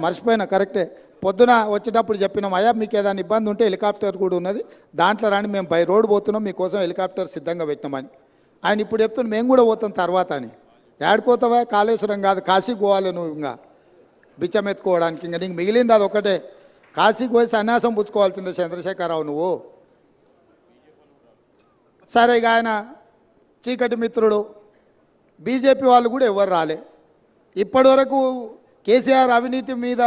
మర్చిపోయినా కరెక్టే. పొద్దున వచ్చేటప్పుడు చెప్పినాం, అయ్యా మీకు ఏదైనా ఇబ్బంది ఉంటే హెలికాప్టర్ కూడా ఉన్నది, దాంట్లో రాని మేము బై రోడ్ పోతున్నాం, మీకోసం హెలికాప్టర్ సిద్ధంగా పెట్టినామని. ఆయన ఇప్పుడు చెప్తున్నాం మేము కూడా పోతాం తర్వాత అని. ఏడుకోతావా? కాళేశ్వరం కాదు, కాశీకి పోవాలి నువ్వు. ఇంకా బిచ్చం ఎత్తుకోవడానికి ఇంకా నీకు మిగిలింది అది ఒకటే. కాశీకి పోయి సన్యాసం పుచ్చుకోవాల్సిందే చంద్రశేఖరరావు నువ్వు. సరే ఇక ఆయన చీకటి మిత్రుడు. బీజేపీ వాళ్ళు కూడా ఎవరు రాలే ఇప్పటి వరకు. కేసీఆర్ అవినీతి మీద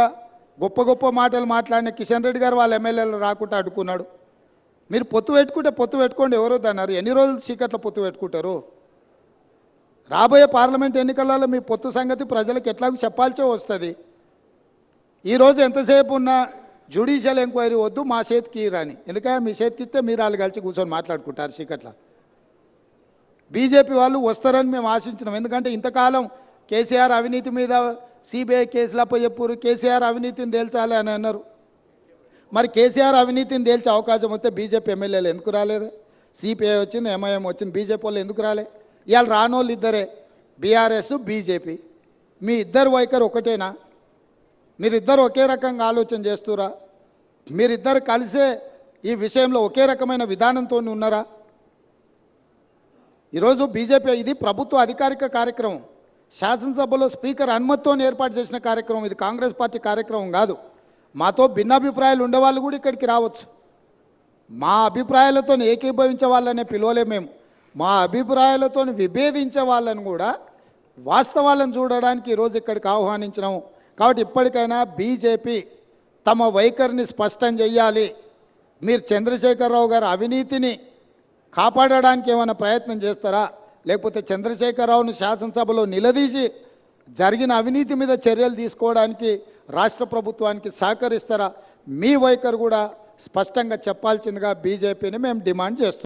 గొప్ప గొప్ప మాటలు మాట్లాడిన కిషన్ రెడ్డి గారు వాళ్ళ ఎమ్మెల్యేలు రాకుండా అడ్డుకున్నాడు. మీరు పొత్తు పెట్టుకుంటే పొత్తు పెట్టుకోండి, ఎవరో అన్నారు. ఎన్ని రోజులు చీకట్లో పొత్తు పెట్టుకుంటారు? రాబోయే పార్లమెంట్ ఎన్నికలలో మీ పొత్తు సంగతి ప్రజలకు ఎట్లాగో చెప్పాల్సే వస్తుంది. ఈరోజు ఎంతసేపు ఉన్నా జ్యుడిషియల్ ఎంక్వైరీ వద్దు, మా చేతికి రాని. ఎందుకంటే మీ చేతికి ఇస్తే మీరు వాళ్ళు కలిసి కూర్చొని మాట్లాడుకుంటారు చీకట్ల. బీజేపీ వాళ్ళు వస్తారని మేము ఆశించినాం. ఎందుకంటే ఇంతకాలం కేసీఆర్ అవినీతి మీద సిబిఐ కేసులు అప్పచెప్పారు, కేసీఆర్ అవినీతిని తేల్చాలి అని అన్నారు. మరి కేసీఆర్ అవినీతిని తేల్చే అవకాశం వస్తే బీజేపీ ఎమ్మెల్యేలు ఎందుకు రాలేదు? సిపిఐ వచ్చింది, ఎంఐఎం వచ్చింది, బీజేపీ వాళ్ళు ఎందుకు రాలే? ఇవాళ రానోళ్ళు ఇద్దరే, బీఆర్ఎస్ బీజేపీ. మీ ఇద్దరు వైఖరి ఒకటేనా? మీరిద్దరు ఒకే రకంగా ఆలోచన చేస్తురా? మీరిద్దరు కలిసే ఈ విషయంలో ఒకే రకమైన విధానంతో ఉన్నారా? ఈరోజు బీజేపీ ఇది ప్రభుత్వ అధికారిక కార్యక్రమం, శాసనసభలో స్పీకర్ అనుమతితో ఏర్పాటు చేసిన కార్యక్రమం. ఇది కాంగ్రెస్ పార్టీ కార్యక్రమం కాదు. మాతో భిన్నాభిప్రాయాలు ఉండేవాళ్ళు కూడా ఇక్కడికి రావచ్చు. మా అభిప్రాయాలతో ఏకీభవించే వాళ్ళనే పిలవలే మేము. మా అభిప్రాయాలతో విభేదించే వాళ్ళని కూడా వాస్తవాలను చూడడానికి ఈరోజు ఇక్కడికి ఆహ్వానించినాము. కాబట్టి ఇప్పటికైనా బీజేపీ తమ వైఖరిని స్పష్టం చేయాలి. మీరు చంద్రశేఖరరావు గారి అవినీతిని కాపాడడానికి ఏమైనా ప్రయత్నం చేస్తారా? లేకపోతే చంద్రశేఖరరావును శాసనసభలో నిలదీసి జరిగిన అవినీతి మీద చర్యలు తీసుకోవడానికి రాష్ట్ర ప్రభుత్వానికి సహకరిస్తారా? మీ వైఖరి కూడా స్పష్టంగా చెప్పాల్సిందిగా బీజేపీని మేము డిమాండ్ చేస్తున్నాం.